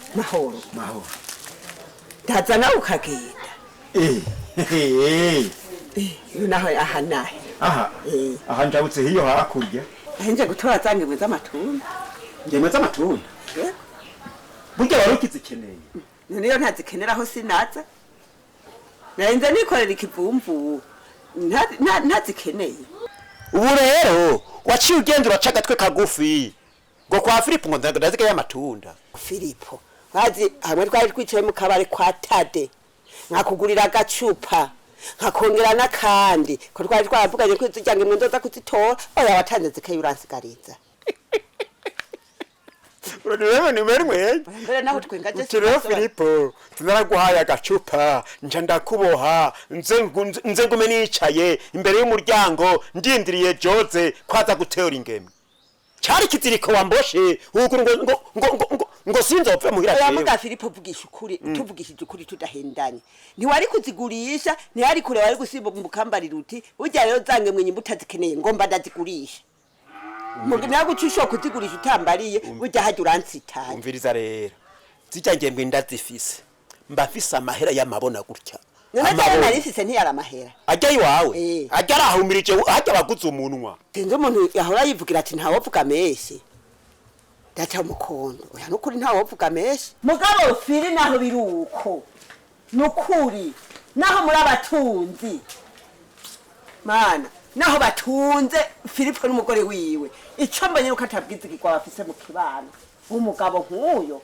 Mahoro. Taza nawe ukagenda. Naho ahanahe. Aha njabutse hiyo hakurya. Nje gutora zange z'amatunda. Ngemwe z'amatunda. Burya warukize keneye. Niyo ntazikeneraho sinaza. Narinze nikorera ikivumvu. Ntazikeneye. Ubu rero waciye ugenda uraca agatwe kagufi. Ngo kwa Filipo ngo ndazike y'amatunda. Filipo bazi hamwe twari twicaye mu kabare kwa Tade nkakugurira agacupa nkakongera nakandi ko twari twavuganye ko tujyange mu ndoza kuzitora oya watanze zikaye uransigariza urarebe ni merwe mbere naho twengaje Tiro Filipo tunaraguhaye agacupa nje ndakuboha nze ngume nicaye imbere y'umuryango ndindiriye Joze kwaza guteura ingeme cyari kiziriko wamboshe ukuri ngo sinzopfe muhira cyane muga Filipo vugisha ukuri tuvugishije ukuri tudahendanye ntiwari kuzigurisha ntiyari kure wari gusimba mu kambarira uti ujya rero zange mwenye mbutazikeneye ngomba ndazigurisha mugi nagucisho kuzigurisha utambariye ujya haje uransitaye umviriza rero zijya ngembwe ndazifise mbafise amahera y'amabona gutya None narifise ntiyara amahera ajya iwawe ajya arahumirije ajya baguze umunwa sinzi umuntu yahora yivugira ati ntawo vuga meshi Data mukondo oya nukuri ntawo vuga meshi mugabo firi naho biruko nukuri naho muri abatunzi mana naho batunze Filipo n'umugore wiwe ico mbanye nuko atabwizigirwa bafise mu kibano umugabo nk'uyo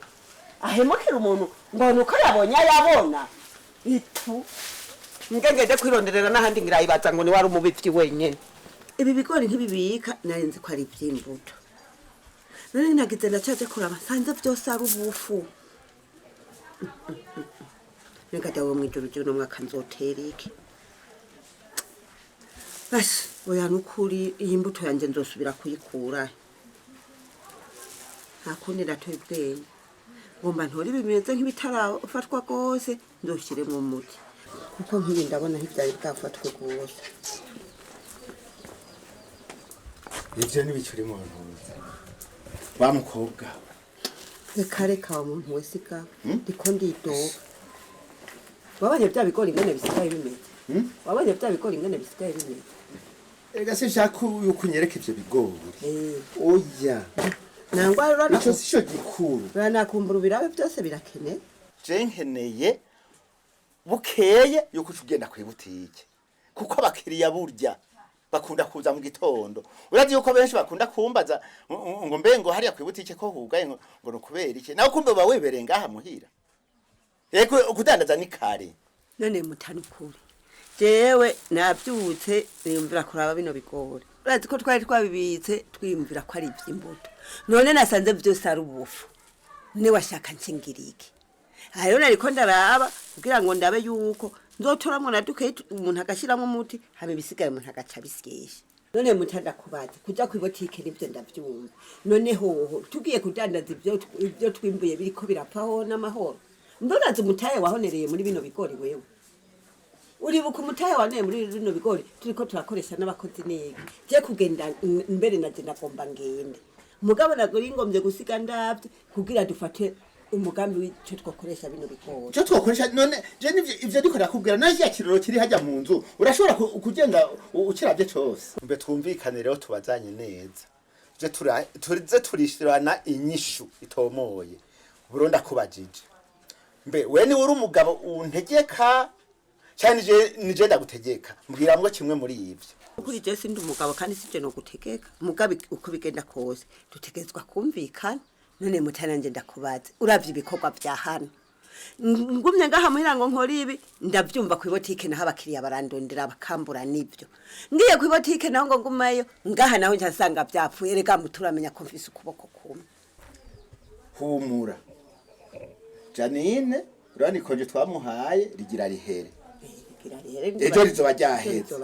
ahemukira umuntu ngo nuko yabona itu ngengede kwironderera n'ahandi ngirayibaza ngo ni wari umubivyi wenyene ibi bigori ntibibika narinzi ko ari ivy'imbuto none nagize ndacaje kuraba sanze byose ari ubupfu ngada wo mwijuru no mwaka nzotera iki basi oya nukuri iyi mbuto yanje nzosubira kuyikura hakundi natoye ubwenge ngomba ntori bimeze nk'ibitarafatwa gose ndoshire mu muti kuko nkiri ndabona hivyari bwafatwe gose ivyo ni bicuri mu ntuzi wa mukobwa reka wa muntu wese ka ndiko ndidoga wabanye bya bigori ngene bisigaye bimeze wabanye bya bigori ngene bisigaye bimeze ega se shaka ukunyereka ivyo bigori oya nangwa rero ico sisho gikuru banakumbura birabe byose birakene je nkeneye bukeye yuko ugenda kwibutike kuko abakiriya burya bakunda kuza mu gitondo urazi yuko benshi bakunda kumbaza ngo mbengo hariya kwibutike ko hugaye ngo nukubera iki nawe kumbe ba webereye ngaha muhira yego kudandaza ni kare none mutani kuri jewe nabyutse nimvira kuraba bino bigori urazi ko twari twabibitse twimvira ko ari ivy'imbuto none nasanze byose ari ubupfu ni washaka nkingiriki ayo nariko ndaraba kugira ngo ndabe yuko nzotoramwe naduke umuntu agashiramo umuti habe bisigaye umuntu agaca bisikesha none mutada kubaza kuja kwibotike nivyo ndavyumva none hoho tugiye kudandaza ivyo twimbuye biriko birapaho n'amahoro ndonaze umutaye wahonereye muri bino bigori wewe uribuka umutaye waneye muri bino bigori turiko turakoresha n'abakozi nege je kugenda mbere naje ndagomba ngende mugabo nagori ngombye gusiga ndavye kugira dufate umugambi w'icyo twakoresha bino bikora cyo twakoresha none je nivyo ivyo dikora kubwira naje yakiriro kiri hajya mu nzu urashobora kugenda ukiravye cyose mbe twumvikane rero tubazanye neza je turishirana inyishu itomoye buronda kubajije mbe we ni uri umugabo untegeka cyane nije ndagutegeka mbwira ngo kimwe muri ivyo kuri je sindi umugabo kandi sije no gutegeka mugabe uko bigenda kose dutegezwa kumvikana none mutananje ndakubaza uravye ibikorwa bya hano ngumye ngaha muhira ngo nkora ibi ndavyumva ku botike naho abakiriya barandondera bakambura nibyo ngiye ku botike naho ngo ngumayo ngaha naho ntasanga byapfuye rega muturamenya ko mfise ukuboko kumwe humura Janine urani konje twamuhaye rigira rihere ejo rizoba ryaheze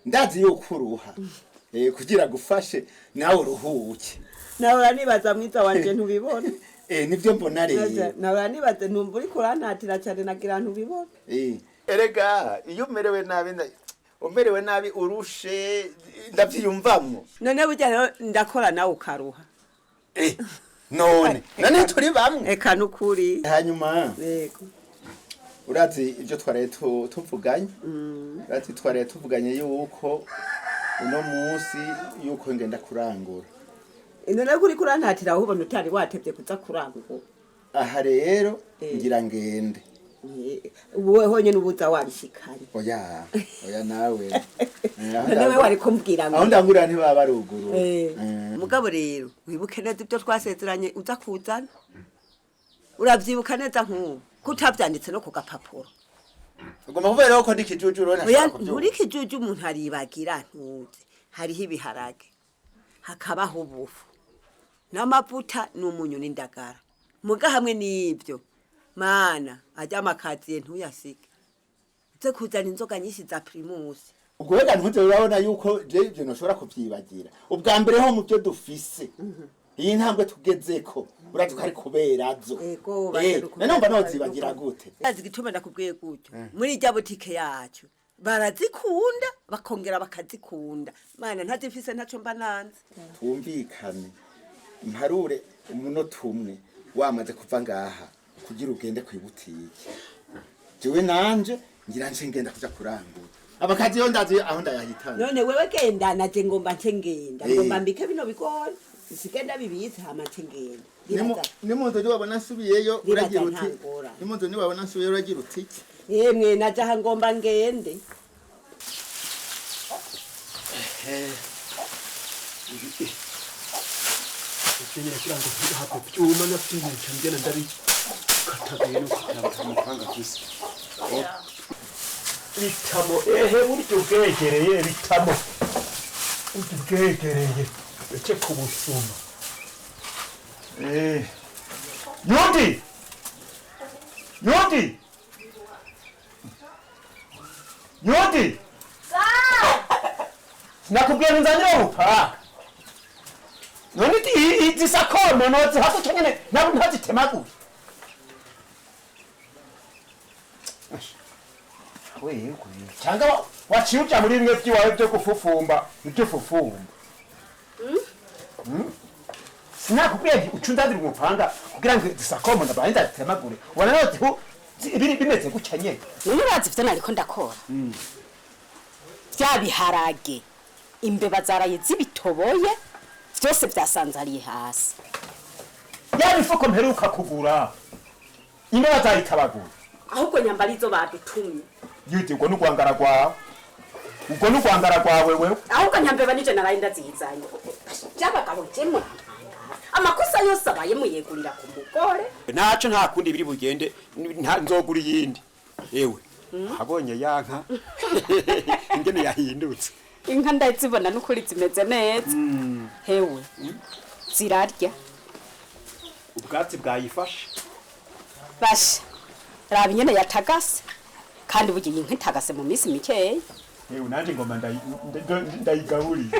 ndazi yuko uruha kugira gufashe nawe uruhuke nawe uranibaza mwiza wanje ntubibona nivyo mbona rero nawe uranibaza ntumva uri kurantatira cyane nagira ntubibona erega iyo umerewe nabi urushe ndavyiyumvamwo none burya rero ndakora nawe ukaruha none turi bamwe eka nukuri hanyuma yego urazi ibyo twaraye tuvuganye urazi twaraye tuvuganye yuko uno munsi yuko ngenda kurangura none kuri kurantatira aho ubona utari watevye kuza kurangura aha rero ngira ngende ubuwe honye nubuza warishikanye oya nawe nawe wari kumbwira ngo aho ndangurira ntibaba baruguru mugabo rero wibuke neza ibyo twasezeranye uza kuzana uravyibuka neza nk'ubu kutavyanditse no ku gapapuro ugomba kuvuga rero ko ndi kijuju rero ntashaka kubyumva muri kijuju umuntu aribagira ntuzi hariho ibiharage hakabaho ubufu n'amavuta n'umunyu n'indagara muga hamwe n'ibyo mana ajya amakaziye ntuyasike uze kuzana inzoga nyinshi za primus ubwo wega ntuze urabona yuko je ibyo nashobora kuvyibagira ubwa mbere ho mu byo dufise iyi ntambwe tugezeko urazi ko ari kuberazo numva nozibagira gute azi gituma ndakubwiye gutyo muri rya botike yacu barazikunda bakongera bakazikunda mana ntazifise ntaco mba nanze twumvikane mparure umunota umwe wamaze kuva ngaha kugira ugende ku ibutike jewe nanje ngira nje ngenda kuja kurangura abakazi yo ndazi aho ndayahitana none wewe genda naje ngomba ngomba mbike bino bigori isigenda bibize hama ngenda nimuntu ni wabona nsubiyeyo uragira uti nimuntu ni wabona nsubiyeyo uragira uti yemwe najaha ngomba ngende Ikinyere kirango hapo cyuma na pini cyangena ndari katabero kutamupanga kwisi. Bitamo buryo bwegereye bitamo. Ubwegereye ece kubusuma. Yodi! Nakubwiye nzanira upa. None iti sakomo nozi hako cyane nabo ntazitemaguye. Wewe cyangwa waciuca muri bimwe by'iwawe byo gufufumba ibyo fufumba. Sinakubwiye ucundadira umupanga kugira ngo sakomo ndabahinda zitemagure. Wana nozi ibiri bimeze gucanye. None urazi byo nariko ndakora. Byabiharage imbeba zaraye zibitoboye byose byasanzariye hasi. Yabifuko mperuka kugura. Imbeba zayitabagura. Ahubwo nyambarizo badutumye. Yuti ngo n'ugwangara gwawe. Ubwo n'ugwangara gwawe wewe. Ahubwo nyambeba nije naraye ndazizanye. Byabagabo jemwe. Amakosa yose abaye muyegurira ku mugore. Naco nta kundi biri bugende nzogura yindi. Ewe. Habonye yanka. Ingene yahindutse. Inka ndazibona n'ukuri zimeze neza. Hewe. Zirarya. Ubwatsi bwayifashe. Basha. Raba nyene yatagase. Kandi bugiye inka itagase mu minsi mikeya. Ewe nanje ngoma ndayigaburi.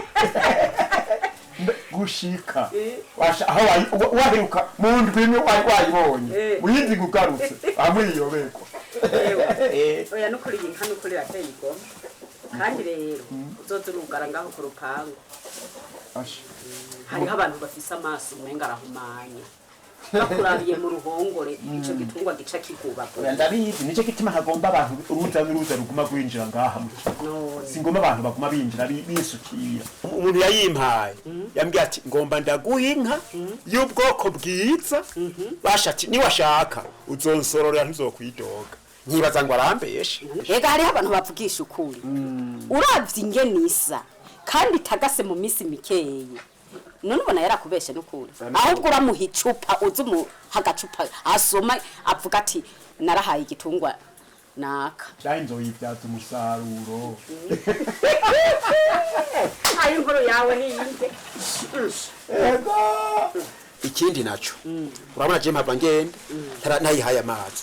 Gushika. Washa aho waheruka mu ndwimwe wayibonye. Uyizi gugarutse. Amwiyobeko. Oya n'ukuri inka n'ukuri rateye igoma. Kandi rero uzozurugara ngaho ku rupangu. Hariho abantu bafise amaso umenga arahumanye. Bakurabiye mu ruhongore ico gitungwa gica kiguba. Ndabizi nico gitima hagomba abantu uruza ruguma gwinjira ngaha. Singomba abantu baguma binjira bisukira. Umuntu yayimpaye yambwiye ati ngomba ndaguha inka y'ubwoko bwiza bashati ni washaka uzonsororera ntuzokwidoga. Nyibaza ngo arambeshe. Ega hariho abantu bavugisha ukuri. Uravye ingene isa kandi itagase mu minsi mikeye. none ubona yarakubeshe n'ukuri ahubwo uramuha icupa uzi umuha agacupa asoma avuga ati narahaye igitungwa naka cyane nzoyibyaza umusaruro ayo inkuru yawe niyinde ikindi naco urabona je mpava ngende nayihaye amazi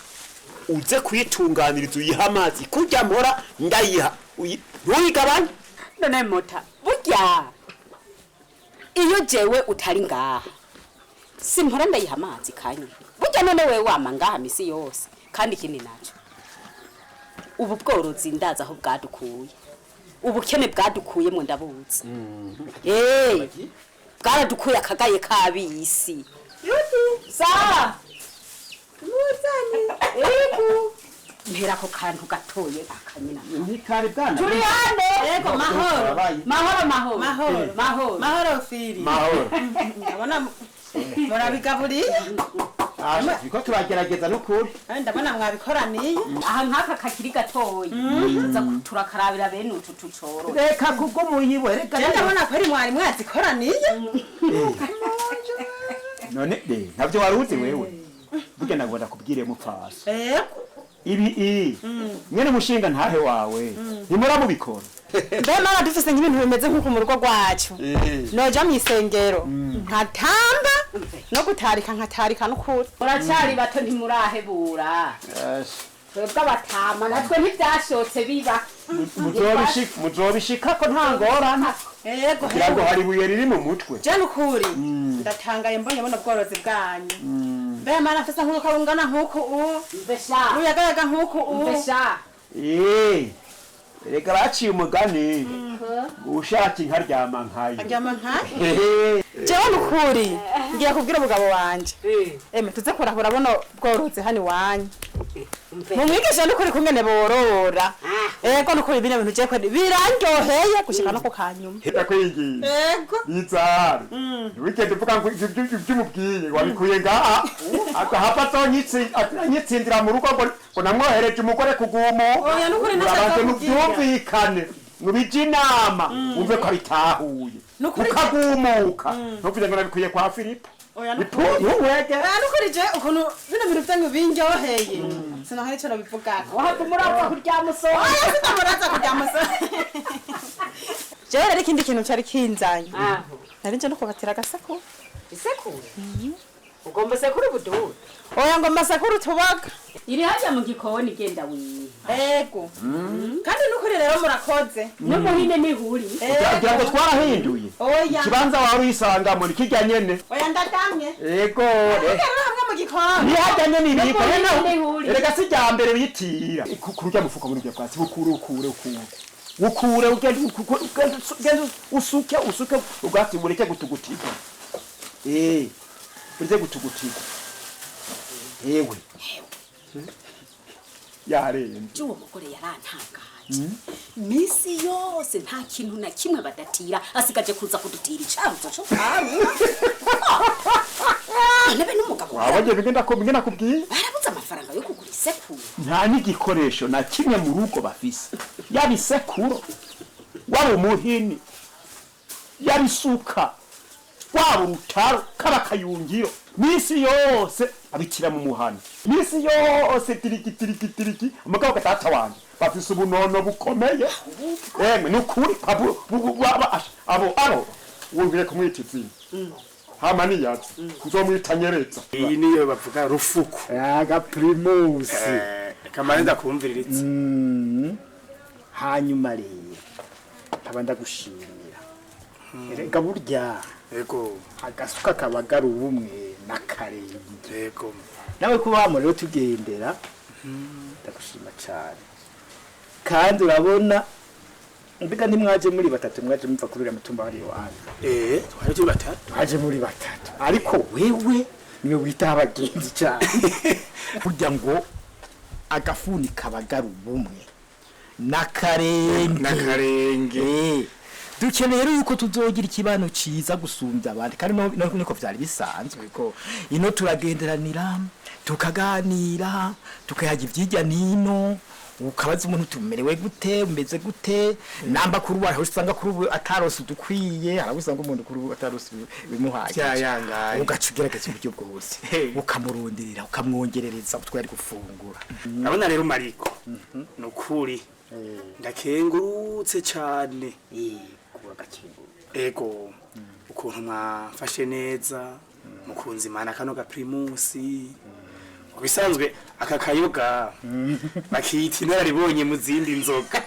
uze kuyitunganiriza uyiha amazi kurya mpora ndayiha ntuyigabanye none mota burya iyo jewe utari ngaha simpora ndayiha amazi kanya burya none wewe wama ngaha misi yose kandi ikindi naco ubu bworozi ndaza aho bwadukuye ubukene bwadukuyemo ndabuzi bwaradukuye akagaye kabisi sa muzani mpera ko kantu gatoye akanyina ntikari bwana turi hane yego mahoro firi mahoro ndabona murabigaburiye biko turagerageza n'ukuri ndabona mwabikoraniye aha nkaka kakiri gatoye uza turakarabira bene utu tucoro reka kuko muyiwe reka ndabona ko ari mwari mwazikoraniye none ntabyo waruzi wewe burya nagomba kubwire mupfasa ibi mwene mushinga ntahe wawe ntimura mubikora mbe mara dufise nk'ibintu bimeze nk'uko mu rugo rwacu noja mu isengero nkatamba no gutarika nkatarika n'ukuri muracari bato ntimurahebura twebwe abatama natwe ntivyashotse biba muzobishika ko nta ngorane yego kugira ngo hari ibuye riri mu mutwe je n'ukuri ndatangaye mbonye buno bworozi bwanyu mbe mara afise nk'uko bungana nk'uko mbesha uyagayaga nk'uko mbesha reka baciye umugani ushaka inka ryama nkayo aryama nkayo jewe n'ukuri ngiye kubwira umugabo wanje tuze kurahura buno bworozi hano iwanyu mumwigisha n'ukuri kungene borora ego n'ukuri bino bintu je kwedi birandyoheye gushika no ku kanyuma hita kwigiye ego izari weekend uvuga ngo iby'umubwiye wabikuye ngaha akahapa tonyitsindira mu rugo ngo namwohereje umugore kugumo oya n'ukuri nashaka byumvikane mubije inama umve ko bitahuye ukagumuka ntuvuze ngo nabikuye kwa Filipo oya n'ukuri je ukuntu bino bintu vyanyu bindyoheye sinahari ico nabivuga wahava muraza kurya musoro oya sitamuraza kurya musoro jewe rero ikindi kintu cari kinzanye nari nje no kubatira agasekuru isekuru ugomba sekuru buduru oya ngomba sekuru tubaga iri hajya mu gikoni genda wiwe ego kandi n'ukuri rero murakoze n'umuhine nihuri kugira ngo twarahinduye ikibanza wari uyisanga muri kijya nyene oya ndadamye ego hamwe mu gikoni ni hajya nyene ibiko rega si rya mbere bitira kurya mufuko muri bya kwatsi ukure ugenda usuke ugati mureke gutugutika ureke gutugutika ewe yarenze uwo mugore yarantangaje misi yose nta kintu na kimwe badatira asigaje kuza kudutira icaruzo cyo karu nebe n'umugabo wabaje bigenda kubwiye barabuze amafaranga yo kugura isekuru nta n'igikoresho na kimwe mu rugo bafise yaba isekuru waba umuhini yaba isuka waba urutaro k'abakayungiro misi yose abikira mu muhana misi yose tiriki umugabo gatata wanje bafise ubunono bukomeye nukuri abo wumviye kumwita izina hama niyazi nzomwita nyereza iyi niyo bavuga rufuku aga primus kamare ndakumviriritse hanyuma rero nkaba ndagushimira erega burya yego agasuka kabagara ubumwe n'akarenge yego nawe kuba rero tugendera ndagushima cyane kandi urabona mbega ntimwaje muri batatu mwaje mumva kuri uriya mutumba wari iwanyu twari turi batatu twaje muri batatu ariko wewe niwe wita abagenzi cyane burya ngo agafuni kabagara ubumwe n'akarenge dukeneye rero yuko tuzogira ikibano ciza gusumbya abandi kandi niko vyari bisanzwe ko ino turagenderanira tukaganira tukayaga ivyijya nino ukabaza umuntu tumerewe gute umeze gute namba kuri ubu aho usanga kuri ubu atarose dukwiye hari usanga umuntu kuri ubu atarose bimuhaye cyayangaye ugaca ugerageza uburyo bwose ukamuronderera ukamwongerereza utwo yari gufungura Urabona rero Mariko nukuri ndakengurutse cyane kuba gakingura ego ukuntu mwafashe neza mukunzi Imana kano ga primusi bisanzwe aka kayoga bakita inararibonye mu zindi nzoga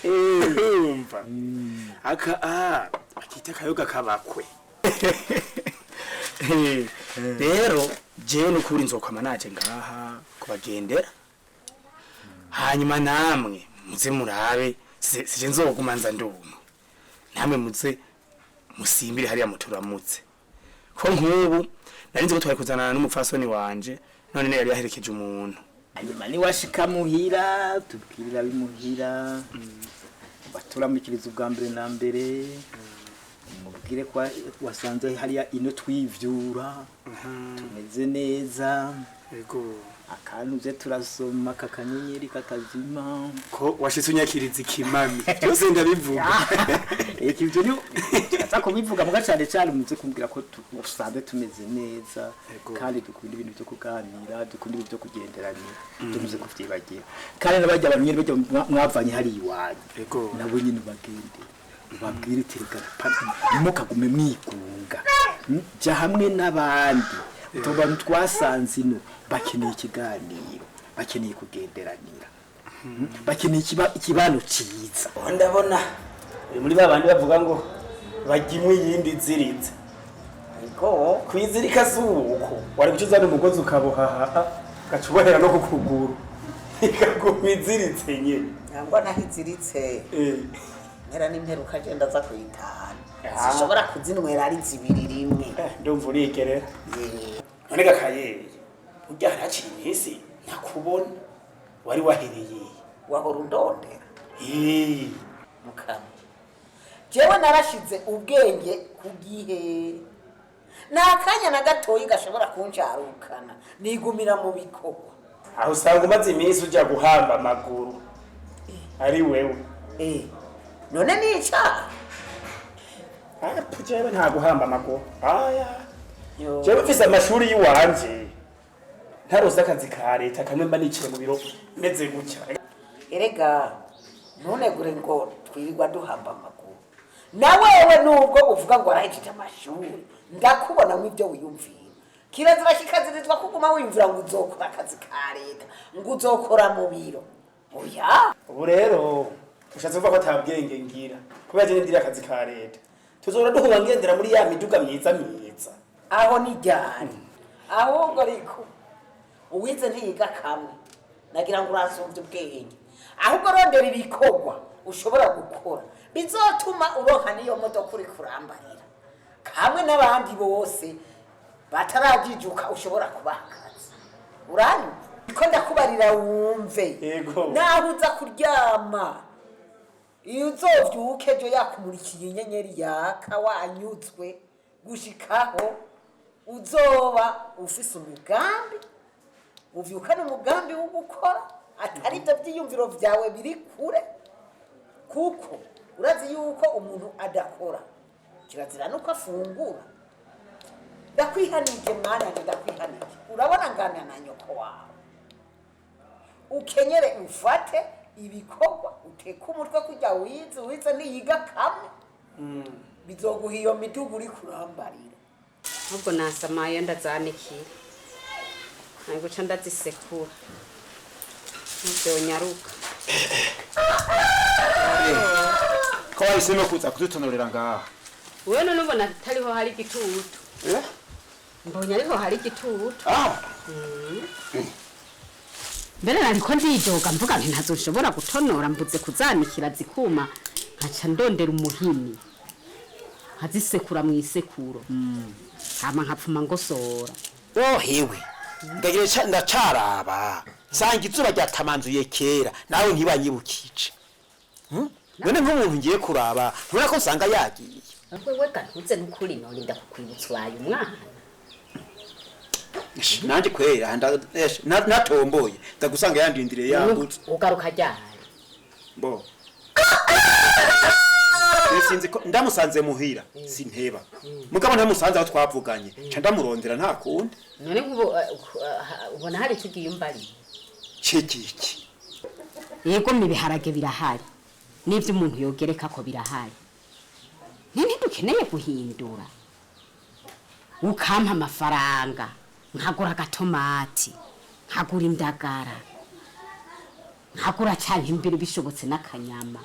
umva bakita akayoga kabakwe rero jewe nukuri nzokwama naje ngaha kubagendera hanyuma namwe muze murabe sije nzoguma nza nduma namwe muze musimbire hariya muturamutse ko nk'ubu nari nzi ko twari kuzanana n'umupfasoni wanje none yari yaherekeje umuntu hanyuma ni washika muhira tubwirira bimuhira baturamukiriza ubwa mbere na mbere mubwire ko wasanze hariya ino twivyura tumeze neza yego akantu je turasoma kakanyenyeri kakazima ko washitse unyakiriza ikimami byose ndabivuga ikivyo ni atako bivuga muga cyane cyane muze kumbwira ko usanze tumeze neza kandi dukunda ibintu byo kuganira dukunda ibintu byo kugenderana tumuze kuvyibagira kandi nabajya abantu nyine bajya mwavanye hari iwanyu nabo nyine bagende babwire tirika mukagume mwigunga ja hamwe n'abandi tubantu twasanze ino bakeneye ikiganiro bakeneye kugenderanira bakeneye ikibano ciza ndabona muri babandi bavuga ngo bagimwe yindi ziritse ariko kwizirika zuko wari gucuzana umugozi ukaboha gacubohera no kukuguru ikaguma iziritse nyene nangwa nahiziritse mpera n'imperuka agenda aza kuyitahana zishobora kuzinywera ari zibiri rimwe ndumva urigerera none gakaye ujya haraciye iminsi ntakubona wari wahereye wahora undondera mukama jewe narashize ubwenge ku gihe nakanya na gatoyi gashobora kuncarukana nigumira mu bikorwa aho usanga umaze iminsi ujya guhamba amaguru ari wewe none nica jewe nta guhamba amaguru jewe mfise amashuri y'iwanje ntarose akazi ka leta kamwe mba niciye mu biro meze gutya erega ntunegure ngo twirirwa duhamba amaguru na wewe nubwo uvuga ngo arahejeje amashuri ndakubona mu ibyo wiyumvira kirazira kikazirizwa kuguma wiyumvira ngo uzokora akazi ka leta ngo uzokora mu biro oya ubu rero ushatse kuvuga ko atabwenge ngira kubera je ndiri akazi ka leta tuzora duhura ngendera muri ya miduga myiza aho ni ryari ahubwo ariko uwize ntiyiga kamwe nagira ngo urasumvye ubwenge ahubwo rondera ibikorwa ushobora gukora bizotuma uronka niyo modoka uri kurambarira kamwe n'abandi bose batarajijuka ushobora kubaha akazi urani ko ndakubarira wumve naho uza kuryama iyo uzovyuke ejo yakumurikiye inyenyeri yaka wanyuzwe gushikaho uzoba ufise umugambi uvyukana umugambi wo gukora atari byo byiyumviro vyawe biri kure kuko urazi yuko umuntu adakora kirazira nuko afungura ndakwihanije mwana ndakwihanije urabona ngana na nyoko wawe ukenyere ufate ibikorwa uteka umutwe kujya wize niyiga kamwe bizoguha iyo midugu uri kurambarira ahubwo nasamaye ndazanikira ntabwo ca ndazisekura ntavyonyaruka ko wahisemo kuza kudutonorera ngaha wewe none ubona atariho hari igitutu mbonye ariho hari igitutu mbere nariko ndidoga mvuga nti ntazoshobora gutonora mbuze kuzanikira zikuma nkaca ndondera umuhini nkazisekura mu isekuro hama nkapfuma ngosora hewe ndagira ndacaraba sanga izuba ryatamanzuye kera nawe ntibanyibukije none nk'umuntu ngiye kuraba ntubona ko nsanga yagiye wewe gantuze n'ukuri none ndakukwibutsa ubaye umwana nanje kwera natomboye ndagusanga yandindiriye yambutse ugaruka ryari bo sinzi ko ndamusanze muhira sinteba mugabo ntamusanze aho twavuganye ca ndamurondera nta kundi none ubona hari icyo ugiyumbariye cegiki yego ibiharage birahari n'ibyo umuntu yogereka ko birahari ntidukeneye guhindura ukampa amafaranga nkagura agatomati nkagura indagara nkagura cyane imbere bishobotse n'akanyama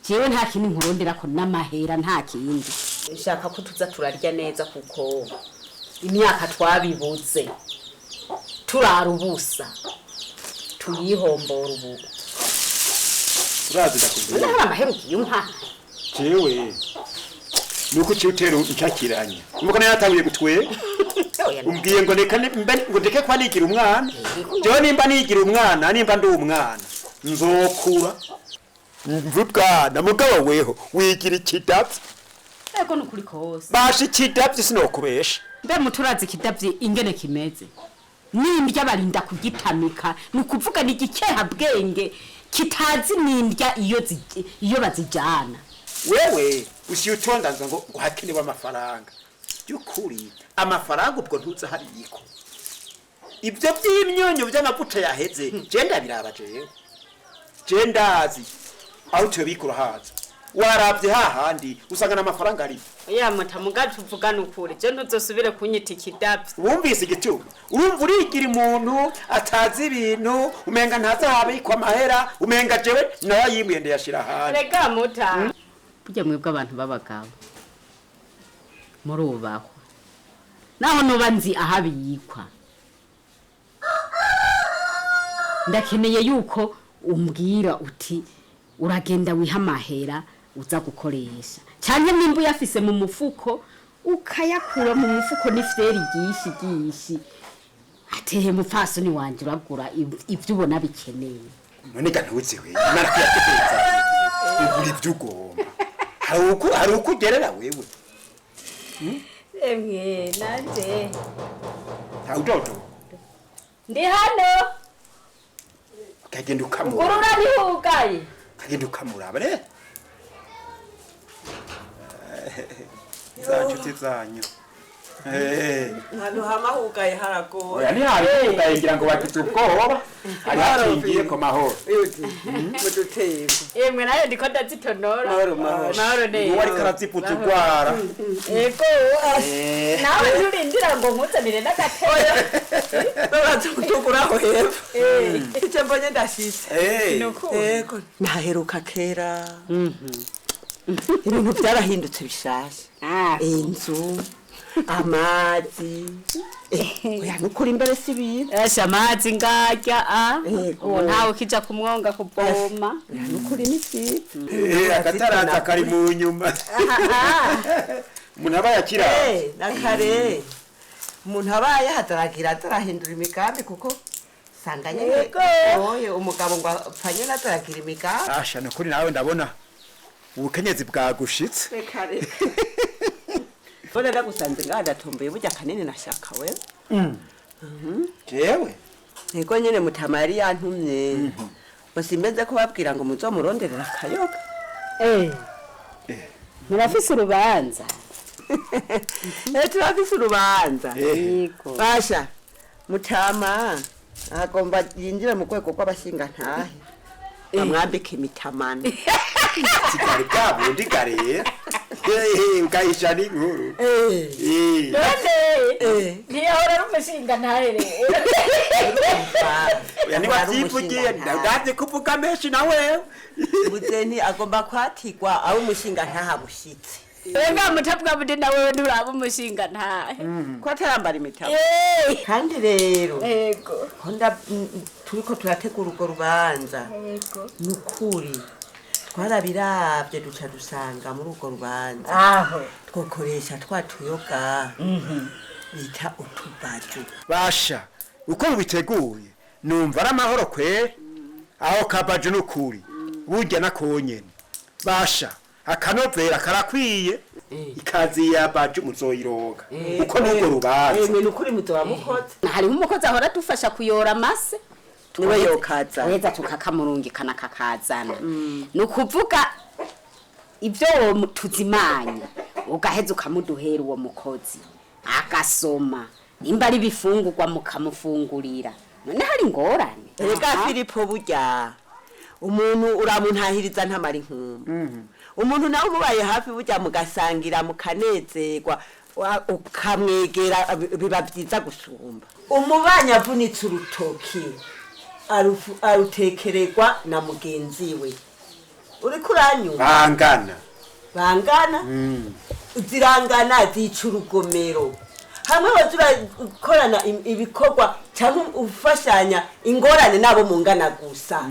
jewe nta kintu nkurondera ko n'amahera nta kindi nshaka ko tuza turarya neza kuko imyaka twabibuze turara ubusa tuyihombora ubu urazi ndakubwira nta mahera ukiyumpa jewe nuko cyutero ncyakiranye umuko natangiye gutwe umbwiye ngo ngo ndeke kwa nigira umwana jewe nimba nigira umwana nimba ndi umwana nzokura mvubwana mugabo weho wigira ikidavyi ego nukuri kose bashi ikidavyi sinokubesha mbe muturazi ikidavyi ingene kimeze nindya barinda kugitamika nukuvuga ni gikeha bwenge kitazi nindya iyo bazijana wewe usiyutondanza ngo hakenewe amafaranga byukuri amafaranga ubwo ntuza hari yiko ibyo by'imyonyo by'amavuta yaheze genda biraba jewe ndazi aho tubikura haza warabye hahandi usanga amafaranga ari ya mutamugacu uvugana ukuri je ntuzosubire kunyita ikidavyi wumvise igituma urumva urigira umuntu atazi ibintu umenga ntazahabe yikwa amahera umenga jewe nawe yimwende yashira handi rega muta burya mwebwe abantu babagabo murubahwa naho noba nzi ahabiyikwa ndakeneye yuko umbwira uti uragenda wiha amahera uza gukoresha cyane nimba uyafise mu mufuko ukayakura mu mufuko n'ifyeri gishi atehe mupfasoni wanje uragura ibyo ubona bikeneye none gantuzi we narakuyateza ugura ibyo ugomba hari uko ugerera wewe emwe nanje haudodo ndi hano ukagenda ukamura ngurura nihugaye ukagenda ukamuraba re za nshuti zanyu Hano hamahugaye haragoye. oya ni hari ngira ngo bafite ubwoba hari hakingiye ko mahoro Mudutego. emwe nayo ndiko ndazitonora mahoro neza wari karaziputse gwara ego nawe urindira ngo nkuzanire n'agatoya Babaza kutuguraho hepfo. Icyo mbonye ndashitse. Ego naheruka kera. Ibintu byarahindutse bishasha. Inzu amazi oya nukuri imbere sibira esha amazi ngajya uwo ntawe kija kumwonga kuboma nukuri ni sibira akataranza kari mu nyuma umuntu aba yakira nakare umuntu abaye hataragira atarahindura imigambi kuko sanganye oye umugabo ngo apfanye nataragira imigambi asha nukuri nawe ndabona ubukenyezi bwagushitse kare Bora ndagusanze ngadatomboye burya kanene nashaka we. jewe Ego nyene mutamari yantumye. Basimeze ko babwira ngo muzomuronderera akayoga. murafise urubanza Turafise urubanza. yego Basha mutama agomba yinjire mu kwego kw'abashinga ntahe. Bamwambike imitamana. sigari bwabundi gare ukayisha n'inkuru ntiyahora n'umushinga ntahere yani wativugiye ndaje kuvuga menshi nawe Buzeni agomba kwatigwa abo umushinga ntahabushitse. ega mutabwa bude nawe nturaba umushinga ntahe Ko atarambara imitama. Kandi rero yego honda turiko turategura urwo rubanza. yego Nukuri twarabiravye duca dusanga muri urwo rubanza aho twokoresha twatuyoga bita utubaju. basha uko mubiteguye numva ari amahoro kwe aho kabaje n'ukuri burya nakonyene basha akanovera karakwiye ikazi yabaje muzoyiroga uko nuko rubanza emwe nukuri muzoba mukoze hari umukozi ahora dufasha kuyora amase niwe yokaza weza tukakamurungikana kakazana nukuvuga ibyo tuzimanya ugaheza ukamuduhera uwo mukozi agasoma imba ari bifungurwa mukamufungurira none hari ngorane rega Filipo burya umuntu uramuntahiriza ntamara inkumba umuntu nawe umubaye hafi burya mugasangira mukanezerwa ukamwegera biba byiza gusumba umubanya avunitse urutoki arutekererwa na mugenzi we uri kuranyura bangana zirangana zica urugomero hamwe bazurakorana ibikorwa cyangwa ufashanya ingorane nabo mungana gusa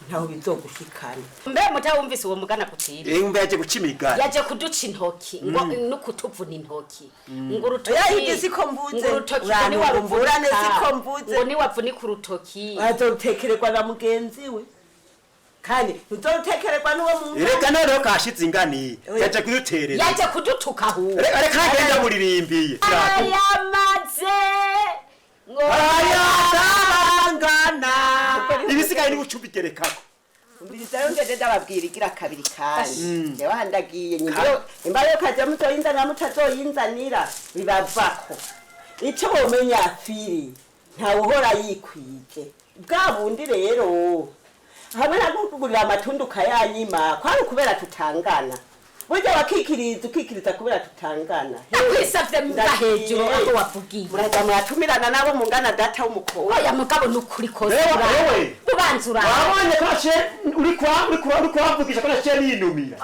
ntaho bizogushikana mbe mutawumvise uwo mugana kutira mbe yaje gucimigana yaje kuduca intoki ngo no kutuvuna intoki ngo urutoki yahigeze ko mvuze urani wabumburane siko mvuze ngo ni wavunika urutoki azotekererwa na mugenzi we kandi uzotekererwa n'uwo muntu reka noneho kashize ingani yaje kuduterera yaje kudutuka hu reka agenda muririmbiye ayamaze ngo ayatangana ibisigaye ni bucumbi gerekako mbirizayo ngende ndababwira igira kabiri kandi je wandagiye nyimbo imbayo kaje mutoyinza na mutazoyinzanira bibavako ico bomenya firi nta uhora yikwije bwa bundi rero hamwe nakugurira amatundu kayanyima kwari kubera tutangana burya ukikiriza kubera tutangana kwisavye mbahejuru aho wavugiye muraza muratumirana nabo mungana data w'umukobwa oya mugabo nukuri koze wewe bubanzura wabonye kashe uri kwavugisha ko nashe ninumira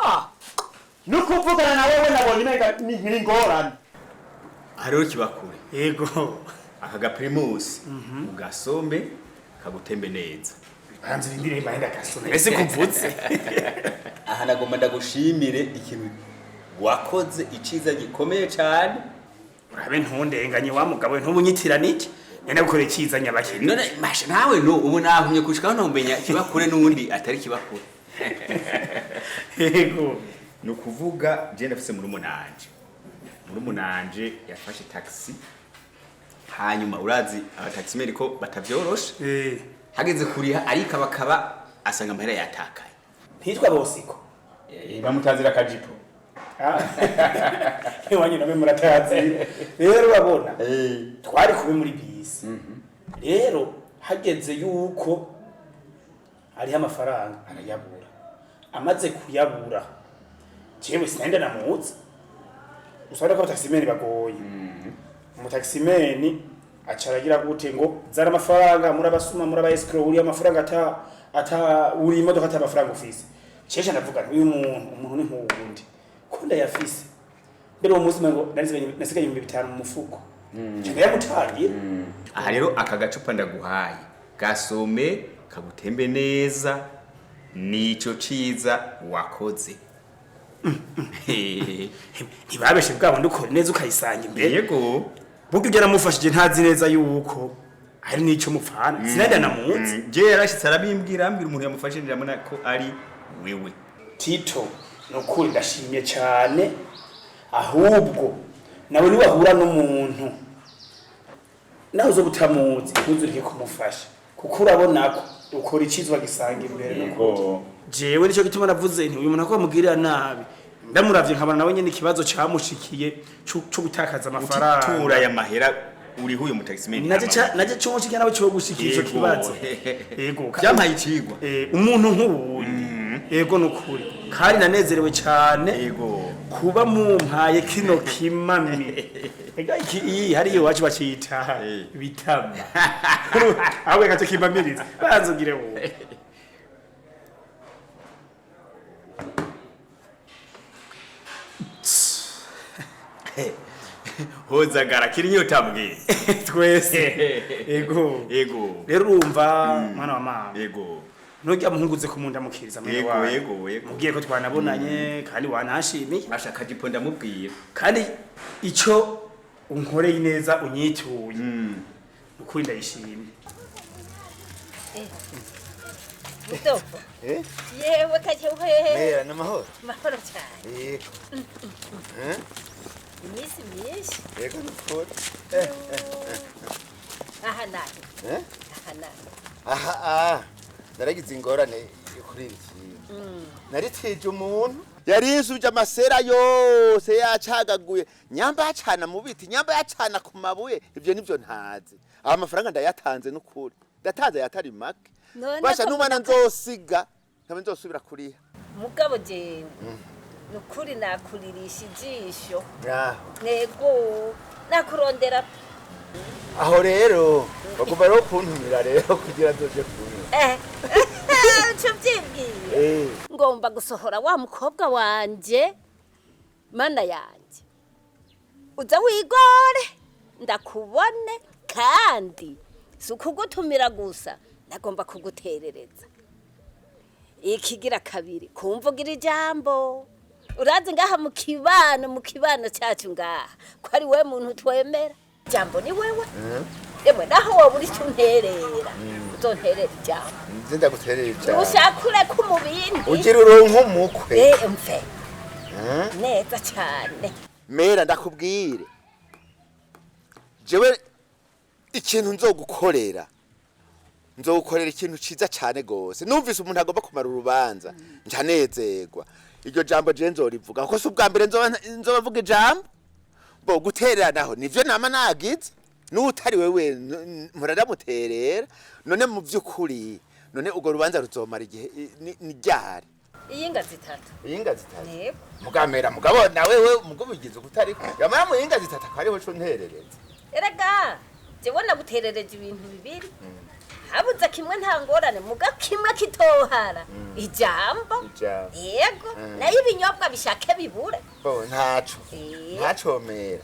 nukuvugana na wewe nabonye menga ni ngorane hariho kibakure yego akaga primus ugasombe kagutembe neza hanze indirimbo ahenda kasombe ese kuvutse aha nagomba ndagushimire ikintu wakoze iciza gikomeye cyane urabe ntundenganye wa mugabo ntubunyitira niki nene gukora iciza nyabakiri none mashe nawe no ubu nahumye kushikaho ntombenya kibakure nundi atari kibakure yego nukuvuga je ndafise muri umunanje yafashe taxi hanyuma urazi abataximeri ko batavyorosha hageze kuriha ariko bakaba asanga amahera yatakaye ntitwa bosiko bamutazira kajipo iwanyu nawe muratazi rero urabona twari kube muri bisi rero hageze yuko hariho amafaranga arayabura amaze kuyabura jewe sinenda namuzi usabira ko abataximeni bagoye umutaximeni acaragira gute ngo zara amafaranga murabasuma muraba escrow uri amafaranga ata uri imodoka ata amafaranga ufise cesha ndavuga uyu umuntu ni nkuwundi ko ndayafise mbere uwo muzi ngo nasigaye 500 mu mufuko cyane yagutangiye aha rero aka gacupa ndaguhaye gasome kagutembe neza nico ciza wakoze ntibabeshe bwabo ndukora neza ukayisanga imbere yego buko ugera mufashije ntazi neza yuko hari nico mupfana sinada namunzi je yarashitse arabimbwira umuntu yamufashije ndamuna ko ari wewe Tito nukuri ndashimye cyane ahubwo nawe ni wahura n'umuntu nawe zo butamuzi uzurike kumufasha kuko urabona ko ukora icizwa gisanga imbere nuko jewe nico gituma navuze nti uyu muntu ko bamugirira nabi ndamuravye nkabana nawe nyene ikibazo camushikiye cyo gutakaza amafaranga tura ya mahera uri huyo mutaximeni naje cyo mushikiye nawe cyo gushikirizo kibazo yego byamaye icigwa umuntu nk'ubundi yego nukuri kandi nanezerewe cyane yego kuba mumpaye kino kimami ega iki hari yo wacu bacita bitama awe gato kimamiriza banzugire wowe hozagara kirinyo tabwe twese yego rero urumva mwana wa mama yego nujya muhunguze kumunda mukiriza mwana wawe yego mubwiye ko twanabonanye kandi wanashimiye ashaka jipo ndamubwiye kandi ico unkoreye neza unyituye ukuri ndayishimye Budovo. Eh? Yewe kachewe. Mera namahoro. Mahoro cyane. Yego. Imisi myinshi. Yego nukuri. Aha nahe. Aha nahe. Aha. Naragize ingorane kuri iki. Naritije umuntu. Yari insuje amasera yose yacagaguye. Nyamba yacana mu biti, nyamba yacana ku mabuye. Ivyo nivyo ntazi. Aba mafaranga ndayatanze nukuri. Ndatanze yatari make. Basha numana nzosiga. Ntabe nzosubira kuriha. Mugabo je. Nukuri nakuririsha ijisho. Nego. Nakurondera. Aho rero bagomba rero kuntumira rero kugira nzoje kunywa. Cyubyibwiye. Ngomba gusohora wa mukobwa wanje. Mana yanje. Uza wigore ndakubone kandi sukugutumira gusa ndagomba kuguterereza. Ikigira kabiri kumvugira ijambo. Urazi ngaha mu kibano cyacu ngaha ko ari we muntu twemera. Jambo ni wewe. Emwe naho wowe uri cyunterera. Uzonterera ijambo. Nzinda guterera ijambo. Ushakure ku mubindi. Ugira uronko mukwe. Mfe. Neza cyane. Mera ndakubwire. Jewe ikintu nzogukorera. Nzogukorera ikintu ciza cyane gose. Numvise umuntu agomba kumara urubanza. Ncanezerwa. Iryo jambo je nzorivuga. Kuko subwa mbere nzobavuga ijambo. Bo guterera naho nivyo nama nagize. N'utari wewe murada muterera. None mu vyukuri. None ugo rubanza ruzomara igihe ni ryari. Iyinga zitatu. Iyinga zitatu. Yego. Mugamera mugabo nawe mugo bigize gutari. Yamara mu iyinga zitatu akariho cyo nterereza. Erega jewe naguterereje ibintu bibiri. Habuza kimwe nta ngorane muga kimwe kitohara. Ijambo. Yego. Nayo ibinyobwa bishake bibure. Bo ntaco mera.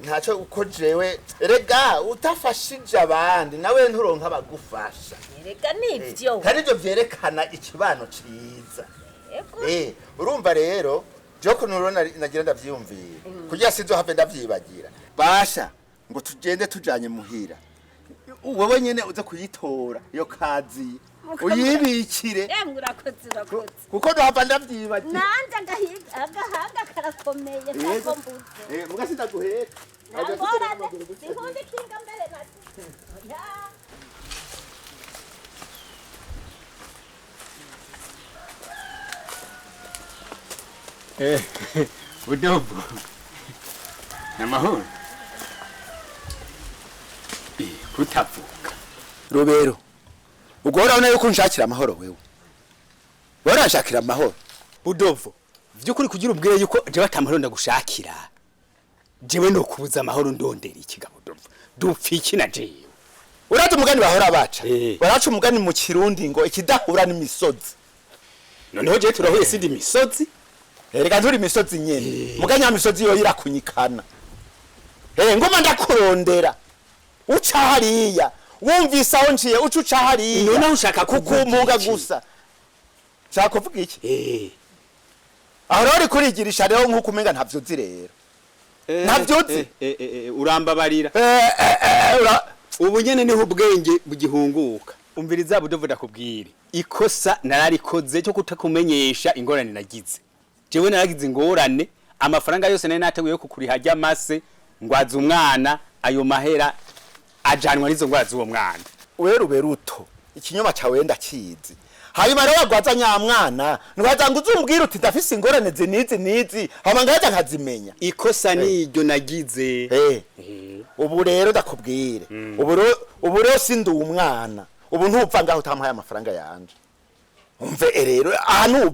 Ntaco uko jewe erega utafashije abandi nawe nturonka abagufasha. Erega nivyo. Kandi ivyo vyerekana ikibano ciza. Yego. Urumva rero joko nurona nagira ndavyumvira. Kugira sizo have ndavyibagira. Basha ngo tugende tujanye muhira. Wowe nyene uza kuyitora iyo kazi uyibikire urakoze kuko ndahava ndavyibagira nanje agahanga karakomeye nako mbuze muga sindaguheka ngorane sihundi kinga mbere nati Budovo namahoro kutavuka Robero ugora una yuko nshakira amahoro wewe warashakira amahoro Budovo vyukuri kugira ubwire yuko je batamahoro ndagushakira jewe no kubuza amahoro ndondera ikiga Budovo dupfiki na jewe uraje umugani bahora baca baraca umugani mu kirundi ngo ikidahura n'imisozi noneho je turahuye sindi misozi erega nturi imisozi nyene muganya misozi yo irakunyikana ngoma ndakurondera uca hariya wumvise aho nciye uca hariya none ushaka kukumunga gusa shaka kuvuga iki aho rero kurigirisha rero nkuko umenga ntavyozi rero ntavyozi urambabarira ubu nyene niho ubwenge bugihunguka umviriza Budovo ndakubwire ikosa nararikoze cyo kutakumenyesha ingorane nagize jewe naragize ingorane amafaranga yose nari nateguye kukuriha jya mase ngwaza umwana ayo mahera ajanwa nizo ngwaza uwo mwana wewe ruberuto ikinyoma cyawe ndakizi hanyuma rero wagwaza nyamwana nwaza ngo uzumbwira uti ndafise ingorane nizi hama ngaje nkazimenya ikosa niryo nagize ubu rero ndakubwire ubu rero sindi umwana ubu ntupfa ngaho utampaye amafaranga yanje umve rero ahantu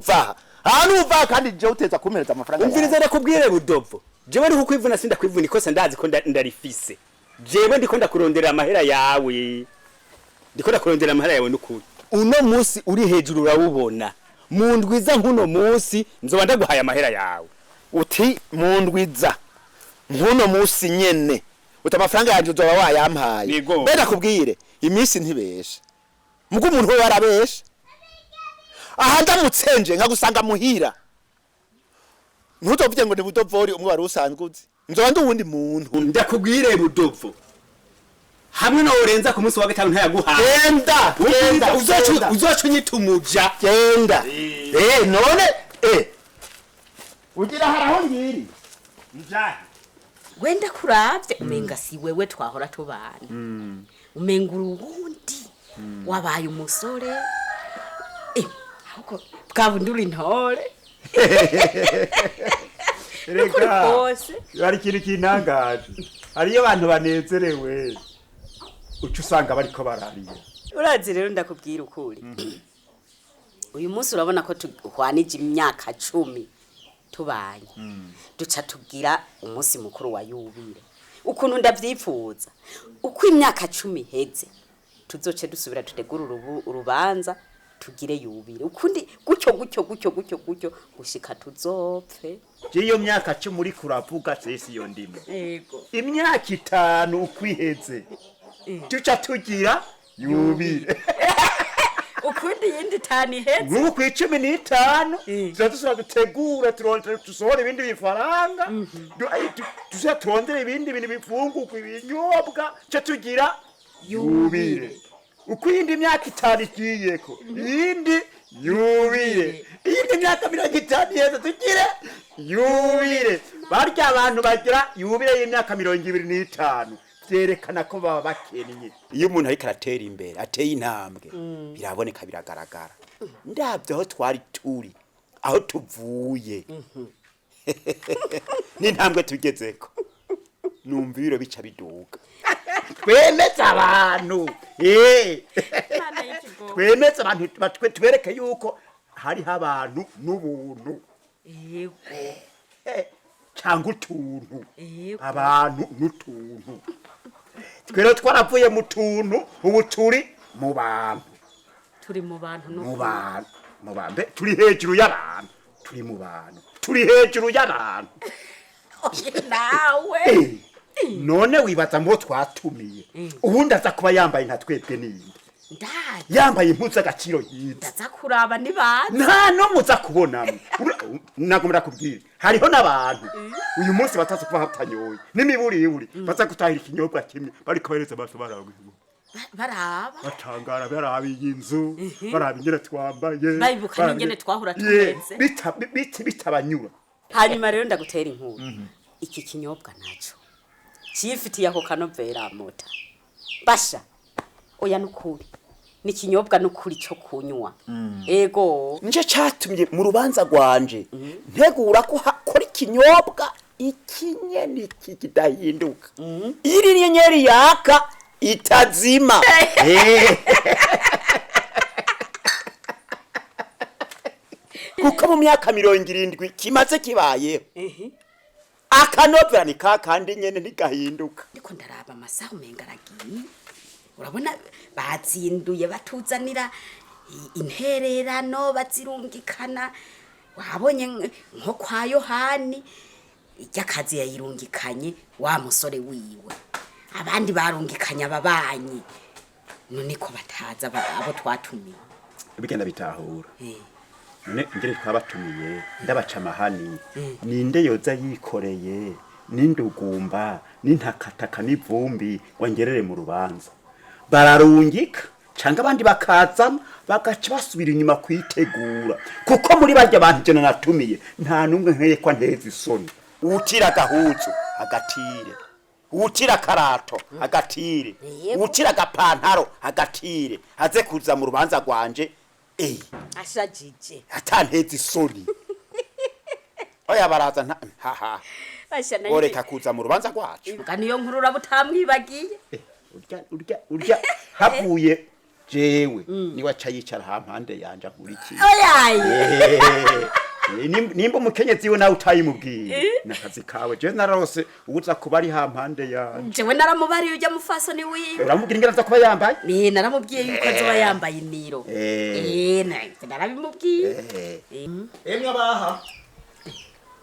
kandi je uteza kumereza amafaranga umviriza ndakubwire Budovo jewe ndi kukwivuna sinda kwivuna ikosa ndazi ko ndarifise jewe ndiko ndakurondera amahera yawe n'ukuri uno musi uri hejuru urawubona mu ndwiza nkuno musi nzoba ndaguhaye amahera yawe uti mu ndwiza nkuno musi nyene uta amafaranga yanje uzoba wayampaye benda kubwire iminsi ntibesha mugo umuntu we warabesha aha ndamutsenje nkagusanga muhira ntutovuge ngo ni Budovori umwe wari usanzwe uzi nzoba ndi uwundi muntu ndakubwire Budovo hamwe no urenza ku munsi wa gatanu ntayaguha genda uzoca unyita umuja genda none ugira haraho ngiri Njahe. wenda kuravye umenga si wewe twahora tubana umenga urubundi wabaye umusore ahubwo bwabundura intore Reka. rwose Hari ikintu kintangaje. Hariyo abantu banezerewe. Uca usanga bariko bararira. urazi rero ndakubwira ukuri uyu munsi urabona ko tuhwanije imyaka 10 tubanye duca tugira umunsi mukuru wa yubile ukuntu ndavyipfuza uko imyaka 10 heze tuzoce dusubira tutegura urubanza tugire yubile ukundi gutyo gushika tuzopfe Iyo myaka 10 uri kuravuga sesi yo ndimo. yego Imyaka 5 ukwiheze. Tuca tugira yubile. ukundi yindi tani heze Nuko 15 tuzasubira dutegura tusohora ibindi bifaranga tuza turondera ibindi bintu bifungurwa ibinyobwa cyo tugira yubile uko iyindi myaka 5 igiyeko iyindi yubile iyindi myaka 50 yeze tugire yubile barya abantu bagira yubile y'imyaka 25 byerekana ko baba bakennye iyo umuntu ariko aratera imbere ateye intambwe biraboneka biragaragara ndabyo aho twari turi aho tuvuye n'intambwe tugezeko numva ibiro bica biduga twemeza abantu twemeza abantu twereke yuko hariho abantu n'ubuntu yego cyangwa utuntu abantu n'utuntu twero twaravuye mu tuntu ubu turi mu bantu turi mu bantu no mu bantu turi hejuru y'abantu turi mu bantu turi hejuru y'abantu nawe none wibaza ngo twatumiye ubundi aza kuba yambaye nka twebwe n'indi ndaje yambaye impuzu agaciro yitse ndaza kuraba nibaza nta no muza kubonamo nagomera kubwira hariho n'abantu uyu munsi bataza kuba hatanyoye n'imiburiburi baza gutahira ikinyobwa kimwe bariko bareze abantu baraba batangara baraba inzu baraba ingene twambaye bayibuka n'ingene twahura tumeze bitabanyura hanyuma rero ndagutera inkuru iki kinyobwa naco cifitiye ako kanovera mota basha oya nukuri ni kinyobwa nukuri cyo kunywa ego nje catumye mu rubanza rwanje ntegura ko hakora ikinyobwa ikinyeni kidahinduka iri nyenyeri yaka itazima kuko mu myaka 70 kimaze kibayeho akanovera ni kakandi nyene ntigahinduka ndiko ndaraba amasaha umenga aragiye urabona batsinduye batuzanira intererano bazirungikana wabonye nko kwa Yohani icyakazi yayirungikanye wa musore wiwe abandi barungikanya ababanyi none ko bataza abo twatumiye bigenda bitahura none ngire twabatumiye ndabaca amahani ninde yoza yikoreye n'indugumba n'intakataka n'ivumbi wangerere mu rubanza bararungika canga abandi bakazama bagaca basubira inyuma kwitegura kuko muri barya abantu je natumiye nta numwe nkeye kwa nteza isoni utira gahuzu agatire utira karato agatire utira gapantaro agatire aze kuza mu rubanza rwanje ashajije atanteza isoni oya baraza haha bashana oreka kuza mu rubanza rwacu niyo nkuru rabutamwibagiye urya havuye jewe ni waca yicara hampande yanja nkurikiye oyaye nimba umukenyezi we nawe utayimubwiye nakazi kawe je narose ubuza kuba ari hampande yanje jewe naramubariye ujya mufaso ni wiwe uramubwira ingene aza kuba yambaye ni naramubwiye yuko azoba yambaye iniro narabimubwiye emwe abaha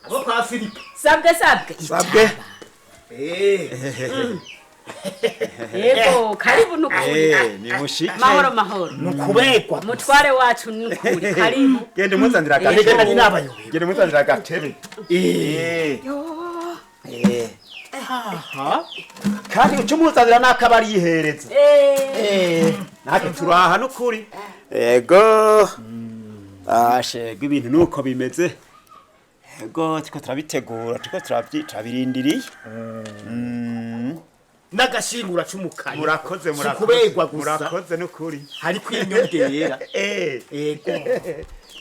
abo kwa Philippe sabwe Ego karibu nukuri ni mushike mahoro nukubekwa mutware wacu nukuri karibu gende muzandira gatebe nabayo gende muzandira gatebe aha kandi ucumuzanira n'akabari yihereza natwe turaha n'ukuri ego ashega ibintu nuko bimeze ego tiko turabitegura tiko turabirindiriye n'agashingura c'umukanya murakoze kubegwa gusa murakoze n'ukuri hari kwinyongera ego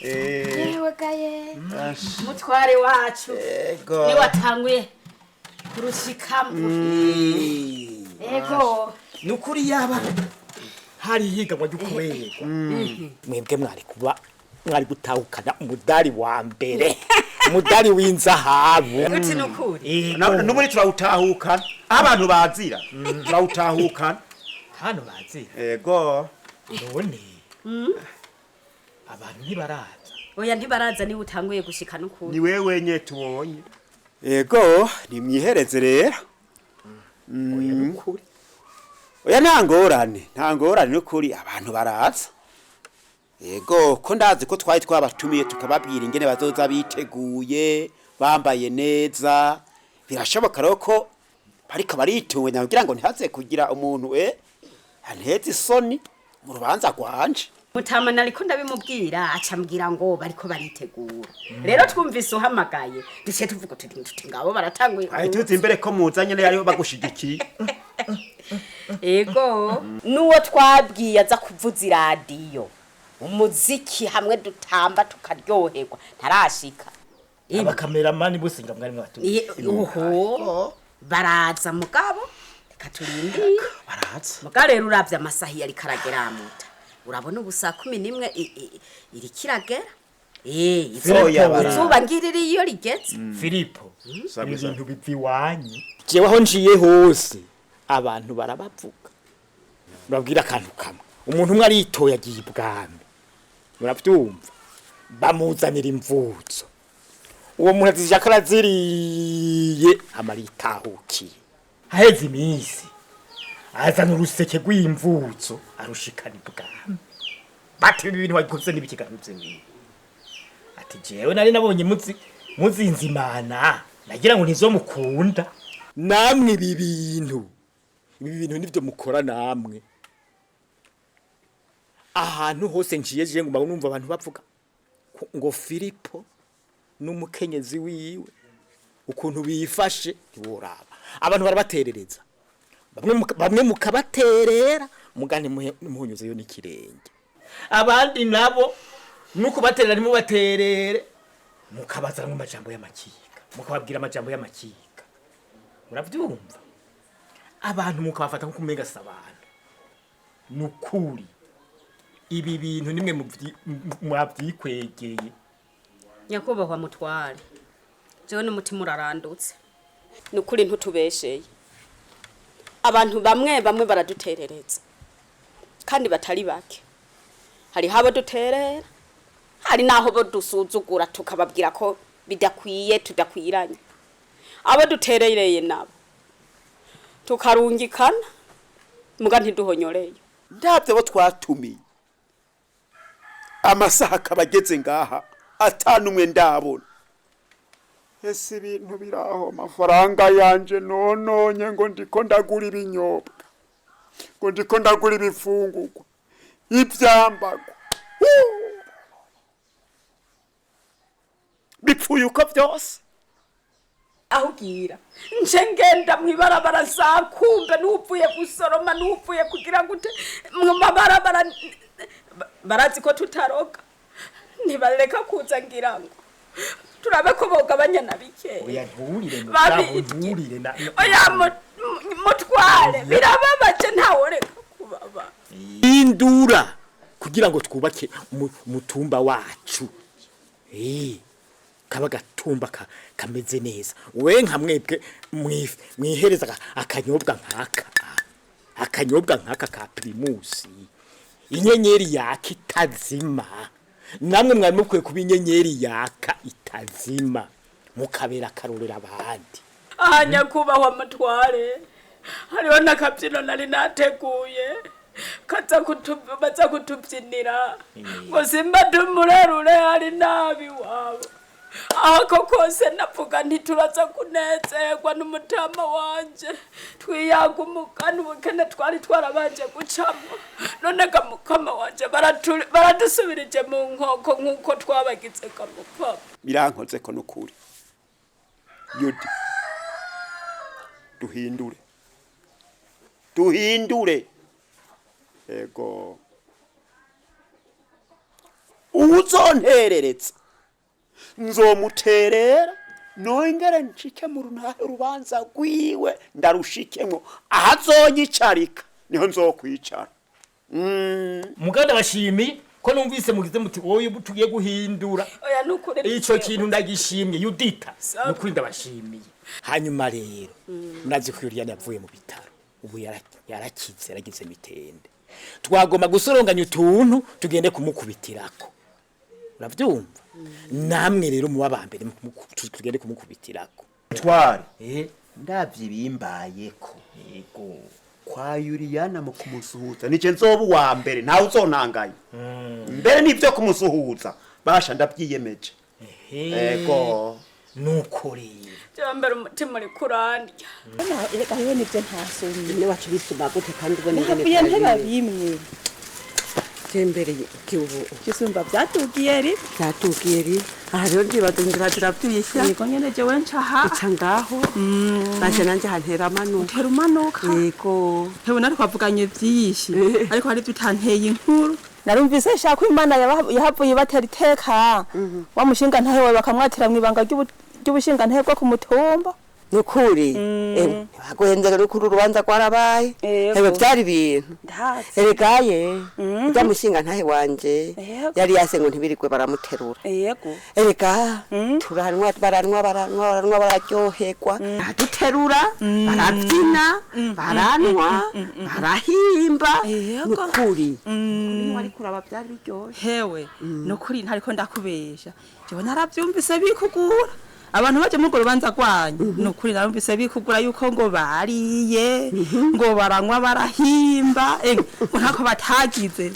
yewe gaye mutware wacu ni watanguye kurushikamo ego nukuri yaba hari higanwa ry'ukubegwa mwebwe mwari gutahukana umudari wa mbere umudari w'inzahabu uti nukuri n'umuri turawutahukana abantu bazira turawutahukana hano bazira ego none abantu ntibaraza oya ntibaraza ni utanguye gushika nukuri ni wewe nye tubonye ego nimwihereze rero oya nukuri oya ntangorane nukuri abantu baraza ego ko ndazi ko twari twabatumiye tukababwira ingene bazoza biteguye bambaye neza birashoboka rero ko bariko baritunganya kugira ngo ntihaze kugira umuntu anteze isoni mu rubanza rwanje mutama nariko ndabimubwira acambwira ngo bariko baritegura rero twumvise uhamagaye duce tuvuga tuti ngabo baratanguye ayi tuzi imbere ko muzanye ne yari bagushigikiye ego nuwo twabwiye aza kuvuza iradiyo umuziki hamwe dutamba tukaryoherwa ntarashika abakameramani bose ngamwari mwatuye oho baraza mugabo katurindi baraza mugabo rero uravye amasahi yari karagera muta urabona ubusa 11 iri kiragera izuba ngiriri iyo rigeze Filipo ibintu biviwanye jewe aho njiye hose abantu barabavuga urabwira akantu kamwe umuntu umwe aritoya agiye ibwami murabyumva bamuzanira imvuzo uwo muntu azishakara ziriye amaritahukiye haheze iminsi azana uruseke rw'imvuzo arushikana ibwami bati ibi bintu wagikoze n'ibikiganutse ngiye ati jewe nari nabonye muzinzi imana nagira ngo ntizomukunda namwe ibi bintu nivyo mukora namwe ahantu hose njiye je ngo numva abantu bavuga ngo Filipo n'umukenyezi wiwe ukuntu bifashe ntiworaba abantu barabaterereza bamwe mukabaterera mugane muhunyuze yo n'ikirenge abandi nabo nuko baterera ni mubaterere mukabaza mu majambo y'amakiga mukababwira amajambo y'amakiga muravyumva abantu mukabafata nko kumenga sabana nukuri ibi bintu nimwe mwavyikwegeye nyakubahwa mutware jewe n'umutima urarandutse nukuri ntutubesheye abantu bamwe baraduterereza kandi batari bake hari habo duterera hari naho bo dusuzugura tukababwira ko bidakwiye tudakwiranye abo duterereye nabo tukarungikana muga ntiduhonyoreye ndabyo bo twatumiye amasaha kabageze ngaha atanumwe ndabona ese ibintu biraho amafaranga yanje nononye ngo ndiko ndagura ibinyobwa ngo ndiko ndagura ibifungurwa ivyambagwa bipfuye uko byose ahubwira nje ngenda mwibarabara sakumbe n'upfuye gusoroma n'upfuye kugira gute mwibarabara barazi ko tutaroga ntibareka kuza ngira ngo turabe ko bogabanya nabike oya nturire na oya mutware birababaje ntaworeka kubaba indura kugira ngo twubake mutumba wacu kaba gatumba kameze neza we nka mwebwe mwihereza akanyobwa nkaka ka primus inyenyeri yaka itazima namwe mwari mukwiye kuba inyenyeri yaka itazima mukabera akarorera abandi nyakubahwa mutware hariho n'akabyino nari nateguye baza kutubyinira ngo simba tumurerure hari nabi wabo ako kose navuga ntituraza kunezerwa n'umutama wanje twiyaga umugani ubukene twari twarabanje gucamo none kamukama wanje baradusubirije mu nkoko nk'uko twabagize kamukama birankoze ko nukuri yudi duhindure ego uzontereretse nzomuterera nongere nshike mu rubanza rwiwe ndarushikemwo ahazonyicarika niho nzokwicara muganda bashimi ko numvise mugize muti wowe tugiye guhindura oya nukuri ico kintu ndagishimye Yudita nukuri ndabashimiye hanyuma rero murazi ko Yuriya yavuye mu bitaro ubu yarakize yaragize mitende twagomba gusoronganya utuntu tugende kumukubitirako uravyumva namwe rero mu babambere tugende kumukubitirako twari ndavye bimbayeko yego kwa Yuriyana mu kumusuhuza nije nzoba wa mbere ntawe uzonangaye mbere nivyo kumusuhuza basha ndavyiyemeje yego nukuri cyambere umutima uri kurandya reka hiwe nivyo ntasumye ne wacu bisuma gute kandi ubone ngene biye nteba bimwe tembere kiubu kisumba byatugiye ri aha rero ndibaza ngira turavyisha yego nyene je wencaha ica ngaho baje nanje hantera umanuka yego hewe nari kwavuganye byinshi ariko hari tutanteye inkuru narumvise shaka imana yahavuye batera iteka wamushinga ntahewe bakamwatira mu ibanga ry'ubushinga ntego ku mutumba nukuri baguhenzera rukuru urubanza rwarabaye hewe byari ibintu eregaye byamushinga ntahe wanje yari yase ngo ntibirigwe baramuterura yego erega turanwa bararyoherwa duterura barabyina baranwa barahimba nukuri wari kuraba byari biryoshye hewe nukuri ntariko ndakubesha jewe naravyumvise bikugura abantu baje mu rubanza rwanyu nukuri narumvise bikugura yuko ngo bariye ngo baranywa barahimba ngo ntako batagize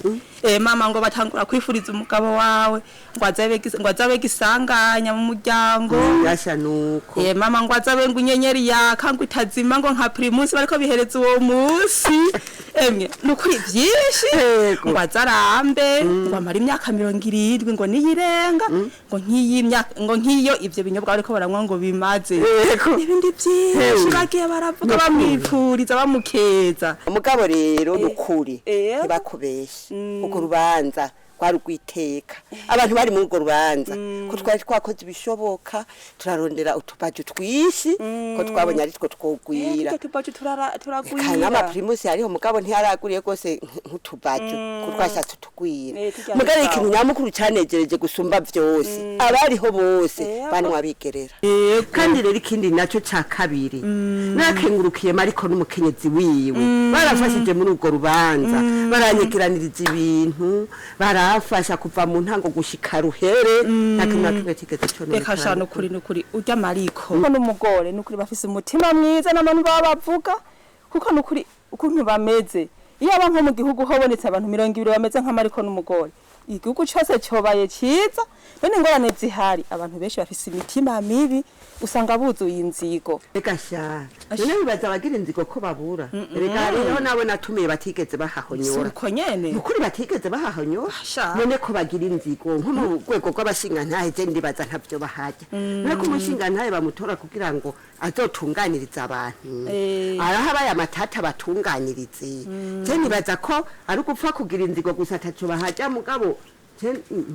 mama ngo batangura kwifuriza umugabo wawe ngo azabe gisanganya mu muryango yasha nuko mama ngo azabe ngo inyenyeri yaka ngo itazima ngo nka primus bariko bihereza uwo munsi nukuri byinshi ngo azarambe ngo amara imyaka 70 ngo niyirenga ngo nkiyo ivyo binyobwa bariko baranywa ngo bimaze n'ibindi byinshi bagiye baravuga bamwifuriza bamukeza umugabo rero nukuri ntibakubeshe rubanza rwarugwiteka abantu bari muri urwo rubanza ko twari twakoze ibishoboka turarondera utubaje twishi ko twabonye ari two twogwira turagwira ama primus yariho mugabo ntiyaraguriye gose nk'utubaje ko twashatse tugwira mugabo ikintu nyamukuru cyanegereje gusumba vyose abariho bose banwa bigerera kandi rero ikindi naco ca kabiri nakengurukiye mariko n'umukenyezi wiwe barafashije muri urwo rubanza baranyegeraniriza ibintu afasha kuva mu ntango gushika ruhere nakimwe tigeze cyo reka shano kuri nukuri urya mariko n'umugore nukuri bafise umutima mwiza n'abantu babavuga kuko nukuri ukuntu bameze iyo abantu mu gihugu hobonetse abantu 200 bameze nka mariko n'umugore igihugu cyose cyobaye ciza none ingorane zihari abantu benshi bafise imitima mibi usanga buzuye inzigo reka sha none bibaza bagira inzigo ko babura reka rero nabo natumiye batigeze bahahonyora uko nyene ukuri batigeze bahahonyora none ko bagira inzigo nko mu rwego rw'abashinga ntahe je ndibaza ntavyo bahajya nako umushinga ntahe bamutora kugira ngo azotunganiriza abantu arahabaye amatata batunganirize je nibaza ko ari gupfa kugira inzigo gusa ataco bahajya mugabo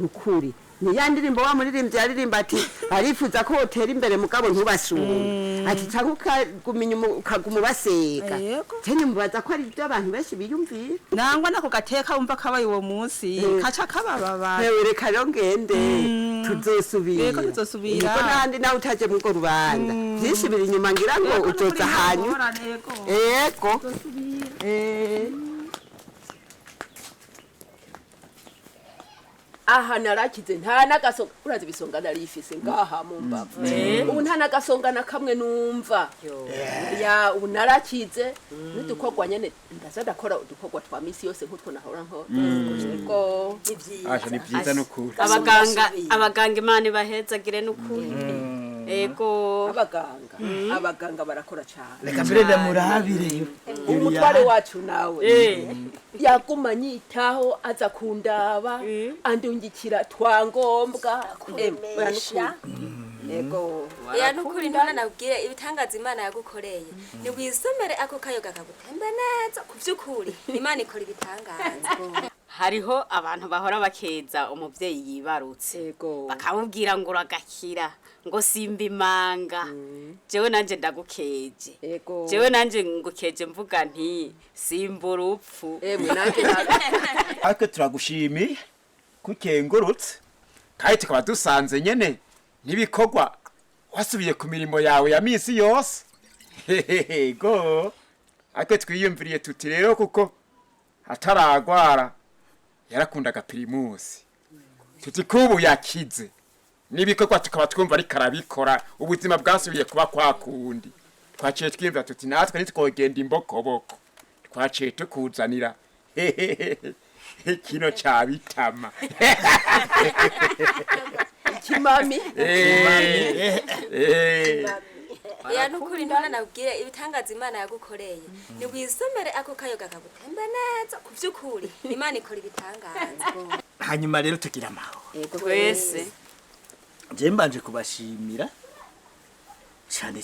nukuri ni yandirimbo wa muririmbyi yaririmba ati arifuza ko hotera imbere mugabo ntubashure ati cakuka guminya ukagumubaseka cyane mubaza ko ari byo abantu benshi biyumvira nangwa nako gateka umva kabaye uwo munsi kaca kabababa reka rero ngende tuzosubira tuzosubira ko nandi nawe utaje mu go rubanza byinshi biri inyuma ngira ngo uzoza hanyu yego aha narakize nta nagasonga urazi bisonga narifise ngaha mu mbavu ubu nta nagasonga na kamwe numva ya ubu narakize n'udukogwa nyene ndaza ndakora udukogwa twa misi yose nk'utwo nahora nko yego Asha ni byiza n'ukuri. abaganga imana ibahezagire n'ukuri ego abaganga barakora cyane. Reka mbere ndamurabire. Umutware wacu nawe yaguma nyitaho aza kundaba andungikira twangombwa ego ya nukuri ndona nabwire ibitangaza Imana yagukoreye ni wisomere ako kayoga kagutembe neza kuvyukuri Imana ikora ibitangaza. hariho abantu bahora bakeza umuvyeyi yibarutse bakamubwira ngo uragakira ngo simba imanga jewe nanje ndagukeje jewe nanje ngukeje mvuga nti simba urupfu ariko turagushimiye kukengurutse kandi tukaba dusanze nyene n'ibikorwa wasubiye ku mirimo yawe ya misi yose go ariko twiyumviriye tuti rero kuko ataragwara yarakundaga Primus tuti kubu yakize nibikorwa tukaba twumva ari karabikora ubuzima bwasubiye kuba kwa kundi twaciye twimva tuti natwe nitwogenda imbokoboko twaciye tukuzanira kino cabitama kimami ya nukuri ndona nabwire ibitangaza Imana yagukoreye ni wisomere ako kayoga kagutembe neza kuvyukuri Imana ikora ibitangaza. Hanyuma rero tugira amahoro twese je mbanje kubashimira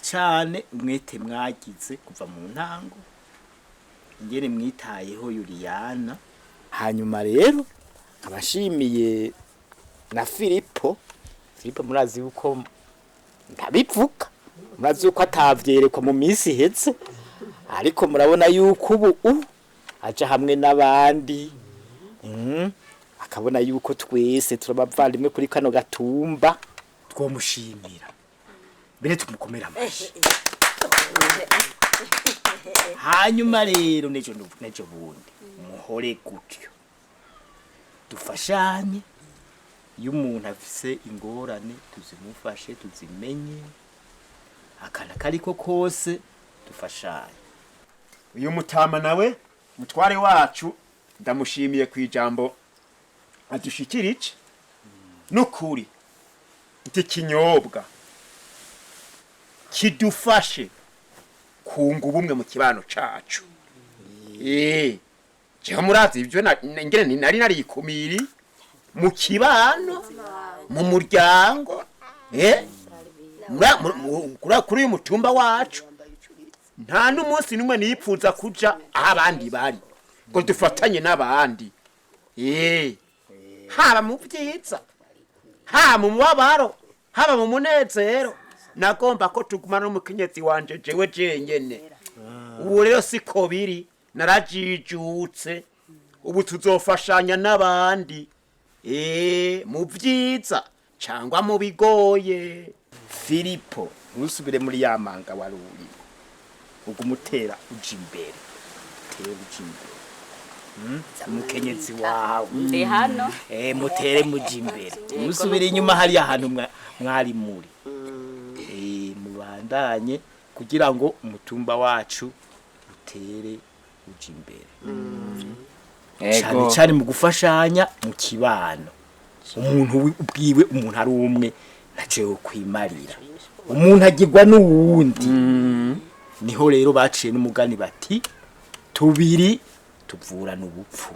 cyane umwete mwagize kuva mu ntango ngene mwitayeho Juliana. Hanyuma rero abashimiye na Filipo murazi uko ndabivuga murazi uko atavyerekwa mu minsi iheze ariko murabona yuko ubu aje hamwe n'abandi akabona yuko twese turabavandimwe kuri kano gatumba twomushimira bene tumukomera amashi. Hanyuma rero nejo bundi muhore gutyo dufashanye iyo umuntu afise ingorane tuzimufashe tuzimenye akana kariko kose dufashanye. uyu mutama nawe mutware wacu ndamushimiye kwijambo adushikirije nukuri nti kinyobwa kidufashe kunga ubumwe mu kibano cacu. Je murazi ibyo ngene nari narikumiri mu kibano mu muryango kuri uyu mutumba wacu nta n'umunsi numwe nipfuza kuja aho abandi bari ngo dufatanye n'abandi haba mu byiza haba mu mubabaro haba mu munezero nagomba ko tugumana n'umukenyezi wanje jewe jenyene. Ubu rero siko biri narajijutse ubu tuzofashanya n'abandi mu byiza cyangwa mu bigoye. Filipo nusubire muri yamanga waruri ugumutera uji imbere umukenyezi wawe hano mutere muji imbere nusubire inyuma hari ahantu mwari muri mubandanye kugira ngo umutumba wacu utere uji imbere cyane mu gufashanya mu kibano. Umuntu ubwiwe umuntu ari umwe naje kwimarira umuntu agirwa n'uwundi niho rero baciye n'umugani bati tubiri tuvurana ubupfu.